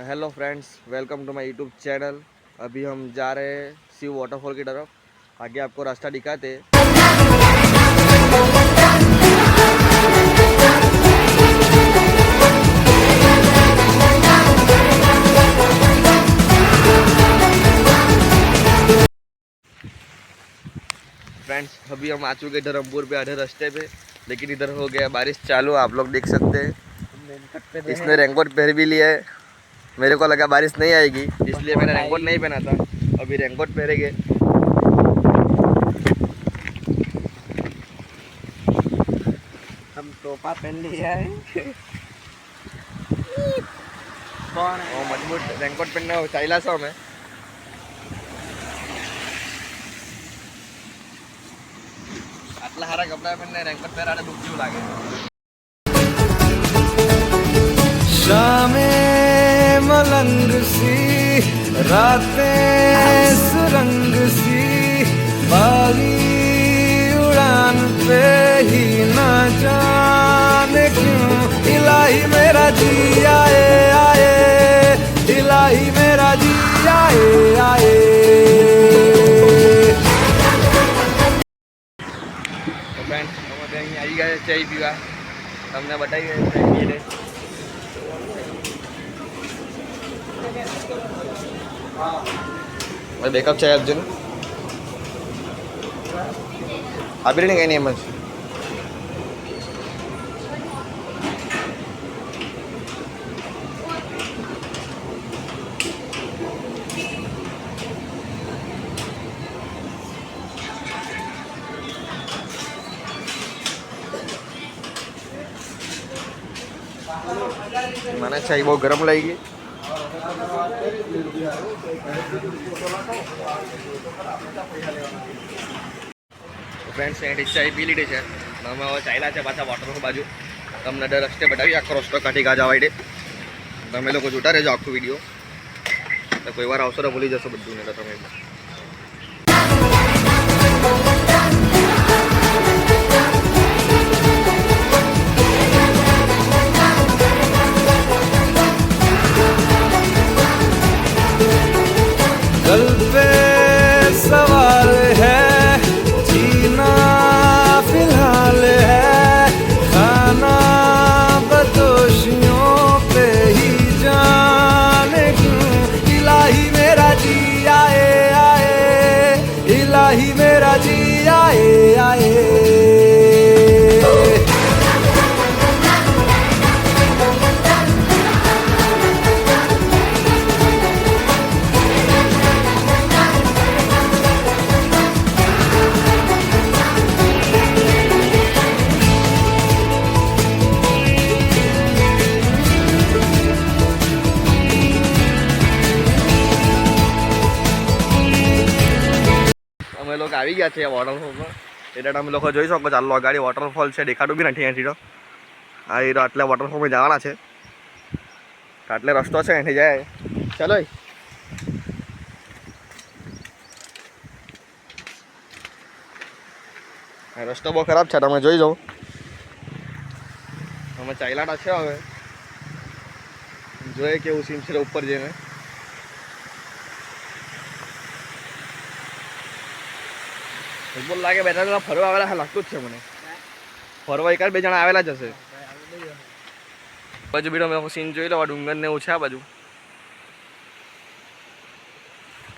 Hello friends, welcome to my YouTube channel. अभी हम जा रहे हैं शिव वाटरफॉल की तरफ। आगे आपको रास्ता दिखाते हैं। फ्रेंड्स, अभी हम आ चुके धर्मपुर पे आधे रास्ते पे, लेकिन इधर हो गया बारिश चालू। आप लोग देख सकते हैं, इसने रेनकोट पहन भी लिया है। मेरे को लगा बारिश नहीं आएगी, इसलिए मैंने रेनकोट नहीं पहना था। अभी रेनकोट पहनेंगे। हम टोपा पहन लिया है। कौन है? मजबूत रेनकोट पहनना चाहिए सो में। आटला हारा कपड़ा पहनने रेनकोट पहराने दुख क्यों लागे। शामें मलंग सी, रातें सुरंग सी, बागी उड़ान पे ही ना जाने क्यों इलाही मेरा जी आए आए, इलाही मेरा जी आए आए। तो फ्रेंड्स, हम અહીં આવી ગયા ચાય પીવા। તમને બતાવી ગયા ચાય પીને। ભાઈ બેકઅપ ચાય આપજો ને। આપી ને કંઈ નહીં એમ જ। મને ચાય બહુ ગરમ લાગી। ફ્રેન્ડ્સ, અહીંથી ચાય પી લીધી છે। અમે હવે ચાલ્યા છે પાછા વોટરફોલ બાજુ। તમને દર રસ્તે બતાવી આખો રસ્તો કાઢી ગા જવા દે। તમે લોકો જોતા રહેજો આખું વિડીયો। તો કોઈ વાર આવશો તો ભૂલી જશો બધું ને। તો તમે दिल पे सवाल है, जीना फिलहाल है, खाना बदोशियों पे ही जाने क्यों इलाही मेरा जी आए आए, इलाही मेरा जी आए आए। અમે લોકો આવી ગયા છે વોટરફોલ પર। એટલે તમે લોકો જોઈ શકો। ચાલો ગાડી વોટરફોલ છે, દેખાતું બી નથી અહીંથી। તો આ હીરો આટલે વોટરફોલમાં જવાના છે। આટલે રસ્તો છે, અહીંથી જાય। ચાલો રસ્તો બહુ ખરાબ છે, તમે જોઈ જાઓ। અમે ચાલ્યા છે। હવે જોઈએ કેવું સીન છે ઉપર જઈને। ફૂટબોલ લાગે બે ત્રણ ફરવા આવેલા લાગતું જ છે મને। ફરવા એકાદ બે જણા આવેલા જ હશે। બાજુ બીડો મેં સીન જોઈ લો। ડુંગર ને એવું છે આ બાજુ।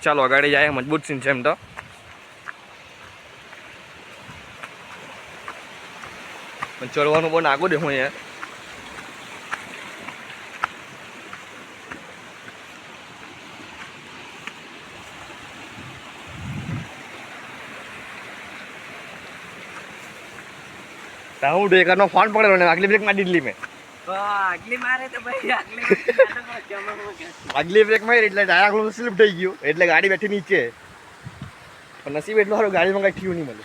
ચાલો આગળ જાય। મજબૂત સીન છે એમ તો। ચડવાનું બહુ નાગું દેખું અહીંયા। હું ડેકરનો ફોન પકડેલો ને આગલી બ્રેક મારી દીધલી મેં। આગલી મારે તો ભાઈ આગલી બ્રેક મારી એટલે ડાયરેક્ટ સ્લીપ થઈ ગયું। એટલે ગાડી બેઠી નીચે। પણ નસીબ એટલું સારું ગાડીમાં કંઈ થયું નહીં મને।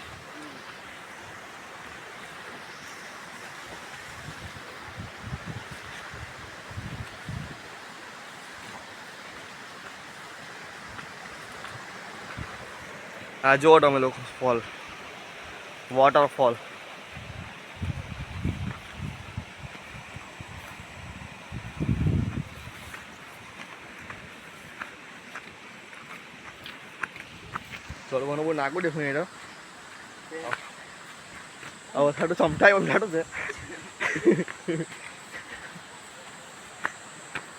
આ જો તમે લોકો ફોલ વોટરફોલ। ચડવાનું બહુ નાગું દેખું એ તો હવે થાટું સમટાય એમ થાટું છે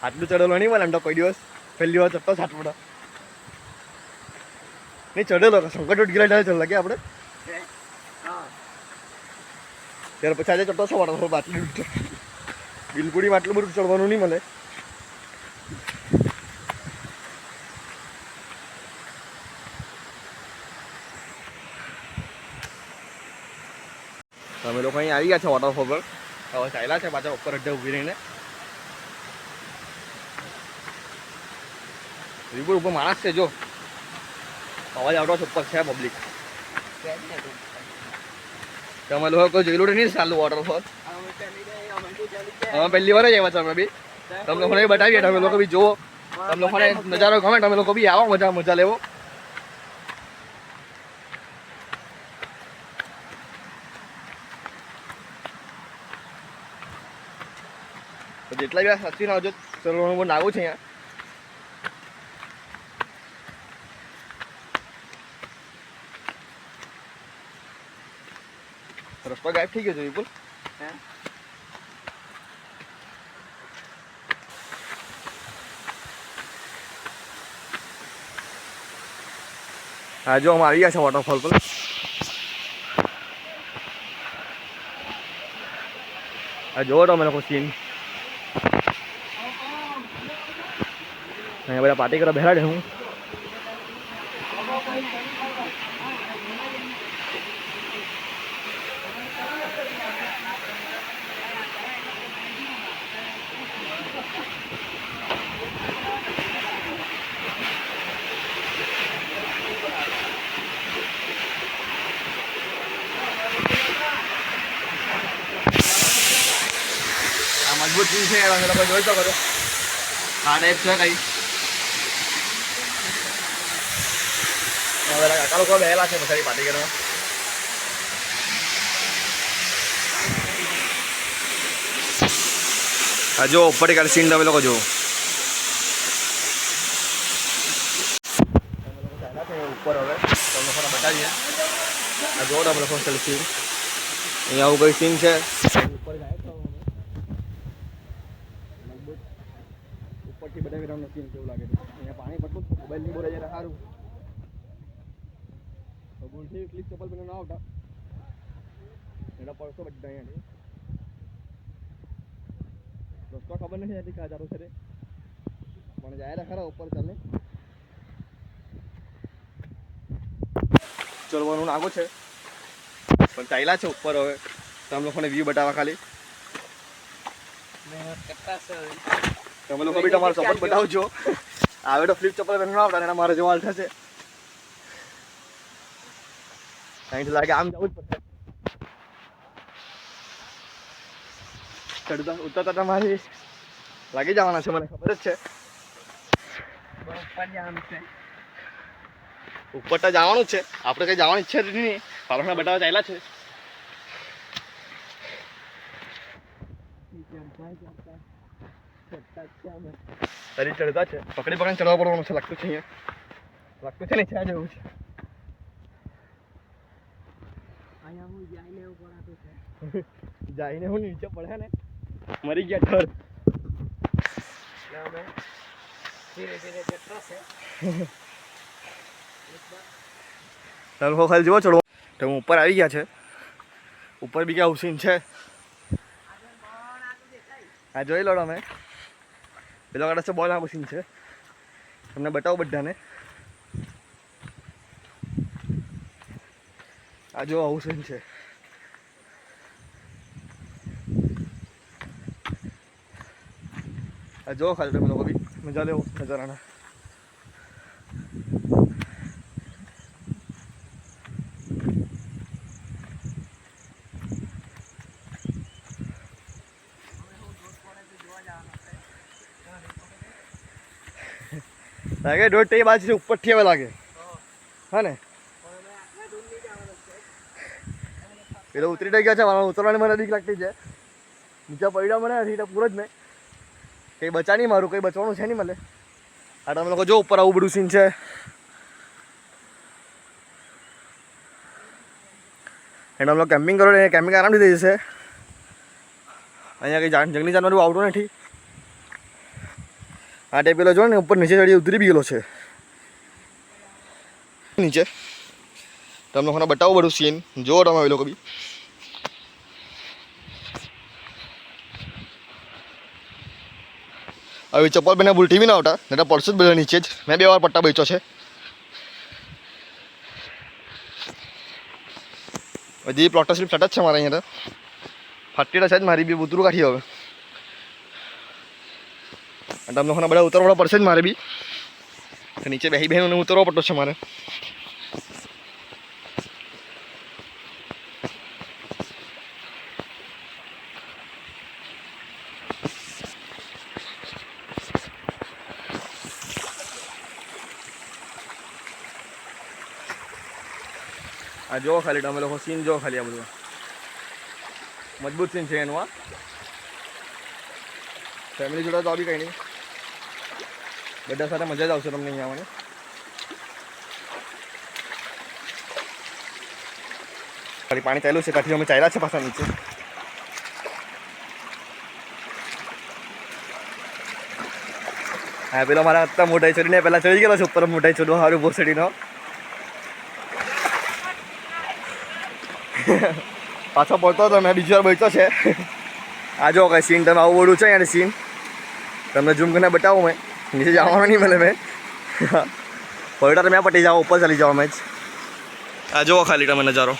આટલું ચડેલો નહીં મળે એમ તો કોઈ દિવસ પહેલી વાર ચડતો સાટવડો નહીં ચડેલો સંકટ ઉઠ ગયેલા ચડ લાગે આપણે ત્યાર પછી આજે ચડતો છો વાળો બાટલી બિલકુડી આટલું બધું ચડવાનું નહીં મળે અમે લોકો અહીં આવી ગયા છે વોટરફોલ પર હવે ચાલ્યા છે પાછા ઉપર અડધે ઊભી રહીને રીપુર ઉપર માણસ છે જો અવાજ આવતો છે ઉપર છે પબ્લિક તમે લોકો કોઈ જોયેલું નહીં ચાલુ વોટરફોલ અમે પહેલી વાર જ આવ્યા છે અમે બી તમે લોકોને બતાવીએ તમે લોકો બી જુઓ તમે લોકોને નજારો ગમે તમે લોકો બી આવો મજા લેવો તો જેટલા બી સાચવીને આવજો ચલવાનું બહુ નાગું છે અહીંયા રસ્તો ગાયબ થઈ ગયો છે વિપુલ હા જો અમે આવી ગયા છે વોટરફોલ પર આ જોવો તો અમે લોકો સીન અહીંયા બધા પાર્ટી કરવા બેઠા છે હું મજબૂત ચીજ છે તમે લોકો જોઈ શકો છો આ ટાઈપ છે કઈ કાકા લોકો બેહેલા છે પછી પાર્ટી કરવા હા જો ઉપર કાલે સીન તમે લોકો જો ઉપર હવે તમે લોકોને બતાવીએ આ જો તમે લોકો સીન અહીંયા ઉપર સીન છે ઉપર જાય તો ઉપરથી બધા વિરામ નથી કેવું લાગે અહીંયા પાણી પટલું મોબાઈલ ની બોલે જરા સારું ભૂલથી ક્લિપ ચપ્પલ પહેરીને ના આવતા એના પડશો બધા અહીંયાથી રસ્તો ખબર નથી હતી ક્યાં જારું છે પણ જાય ખરા ઉપર ચાલે ચડવાનું નાગો છે પણ ચાલ્યા છે ઉપર હવે તમે લોકોને વ્યૂ બતાવવા ખાલી તમે લોકો બી તમારો સપોર્ટ બતાવજો આવે તો ફ્લિપ ચપ્પલ પહેરીને આવતા એના મારે જવાલ થશે અહીંથી લાગે આમ જવું જ પડશે ચડતા ઉતરતા તમારી લાગી જવાના છે મને ખબર જ છે ઉપર તો જવાનું જ છે આપણે કઈ જવાની ઈચ્છા જ નહીં પાલકના બતાવવા ચાલ્યા છે તરી ચડતા છે પકડી ચડવા પડવાનું છે લાગતું છે અહીંયા લાગતું છે ને ઈચ્છા જેવું છે જાઈને હું નીચે પડે ને મરી ગયા ઠર ચાલો ખાલી જુઓ ચડવો તો હું ઉપર આવી ગયા છે ઉપર બી ક્યાં હુસીન છે હા જોઈ લો તમે પેલો કાઢે છે બોલ આ હુસીન છે તમને બતાવો બધાને આ જો હુસીન છે આ જો ખાલી તમે લોકો બી મજા લેવો નજારાના લાગે દોઢ એ બાજુ ઉપરથી હવે લાગે હા ને પેલો ઉતરી ગયા છે ઉતરવાની મને બીક લાગતી છે નીચે પડ્યા મને હજી પૂરો જ નહીં કંઈ બચા નહીં મારું કંઈ બચવાનું છે નહીં મને આ તમે લોકો જો ઉપર આવું બધું સીન છે એન્ડ અમે કેમ્પિંગ કરો ને કેમ્પિંગ આરામથી થઈ જશે. અહીંયા કંઈ જંગલી જાનવર આવતું નથી. આ ટાઈપ પેલો જો ને ઉપર નીચે ચડી ઉતરી બી ગયેલો છે નીચે. તમને લોકોને બતાવું બધું સીન જોવો તમે એ લોકો બી. હવે ચપ્પલ બેને ભૂલટી બી ના આવતા નહીં તો પડશું જ બધા નીચે જ. મેં 2 વાર પટ્ટા બેચ્યો છે. હજી પ્લોટર સ્લીપ છટ જ છે મારે અહીંયા તો. ફાટી છે જ મારી બી ઉતરું કાઢી હવે. અને તમને લોકોને બધા ઉતરવા પડશે જ મારે બી. નીચે બેહી બહેનોને ઉતરવો પડતો છે મારે. આ જો ખાલી તમે લોકો સીન જો ખાલી આ બધું મજબૂત સીન છે એનું. આ ફેમિલી જોડે તો બી કંઈ નહીં, બધા સાથે મજા જ આવશે તમને અહીંયા આવવાની. ખાલી પાણી ચાલ્યું છે કાઠી અમે ચાલ્યા છે પાછા નીચે. હા પેલો મારા અત્યારે મોટાઈ છોડીને પહેલાં ચડી ગયેલો છે ઉપર મોટાઈ છોડવા સારું ભોસડીનો. પાછો પડતો હતો મેં બીજી વાર બેઠો છે. આ જો કઈ સીન તમે આવું બોલું છે યાર સીન તમને ઝૂમ કરીને બતાવું. મેં નીચે જવાનું નહીં મને મેં પડ્યો તો મેં પટી જાઓ ઉપર ચાલી જાઓ મેં જ. આ જુઓ ખાલી તમે નજારો.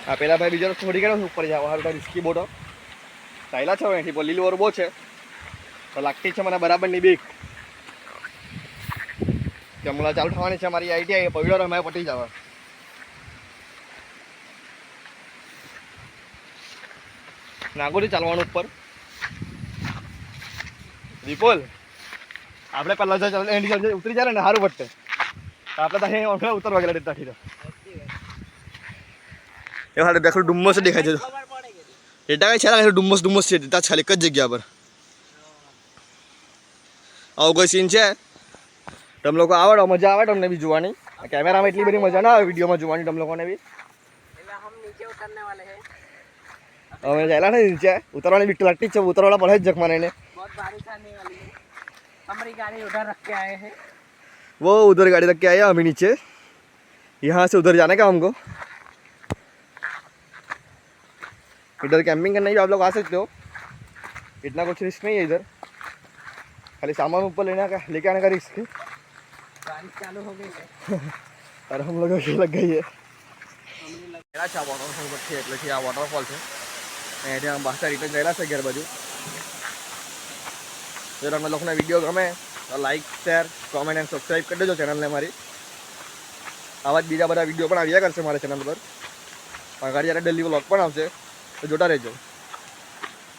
આ પેલા ભાઈ બીજો છોડી ગયો ઉપર જાવ હારું રિસ્કી બોટો ચાલ્યા છે અહીંથી પણ લીલું બહુ છે તો લાગતી છે મને બરાબરની બીક કે હમણાં ચાલુ થવાની છે મારી આઈડિયા એ પડ્યો મેં પટી જવા. નાગોરી ચાલવાનું ઉપર. વિપુલ આપણે પહેલાં જો ઉતરી જાય ને સારું પડશે આપણે ત્યાં ઉતરવા ગયેલા ત્યાંથી તો એ હારે દેખો ડુમ્મસ દેખાય છે. એટા કઈ છે ડુમ્મસ ડુમ્મસ છે ત્યાં ખાલી એક જ જગ્યા પર. આવું કોઈ સીન છે તમે લોકો આવડો મજા આવે તમને બી જોવાની. કેમેરામાં એટલી બધી મજા ના આવે વિડીયોમાં જોવાની તમે લોકોને બી. હવે ચાલ્યા ને નીચે ઉતરવાની બીક લાગતી જ છે. ઉતરવાળા પડે જ જખમાં એને. वो उधर गाड़ी रख के आया अभी नीचे. यहाँ से उधर जाने का हमको. इधर कैंपिंग करने भी आप लोग आ सकते हो. इतना कुछ रिस्क नहीं है इधर. खाली सामान ऊपर लेके आने का रिस्क है. बारिश चालू हो गई है और हम लोग लग गई है. वॉटरफॉल पर એટલે આ વોટરફોલ છે. અહીંયાથી આમ બહાર રિટર્ન ગયેલા છે ઘેર બાજુ. જો તમને લોકોને વિડીયો ગમે તો like share comment and subscribe કરી દેજો ચેનલને મારી. આવા જ બીજા બધા વિડીયો પણ આવ્યા કરશે મારા ચેનલ પર. આગળ જ્યારે ડેલી વ્લોગ પણ આવશે તો જોતા રહેજો.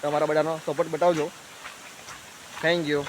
તમારા બધાનો સપોર્ટ બતાવજો. Thank you.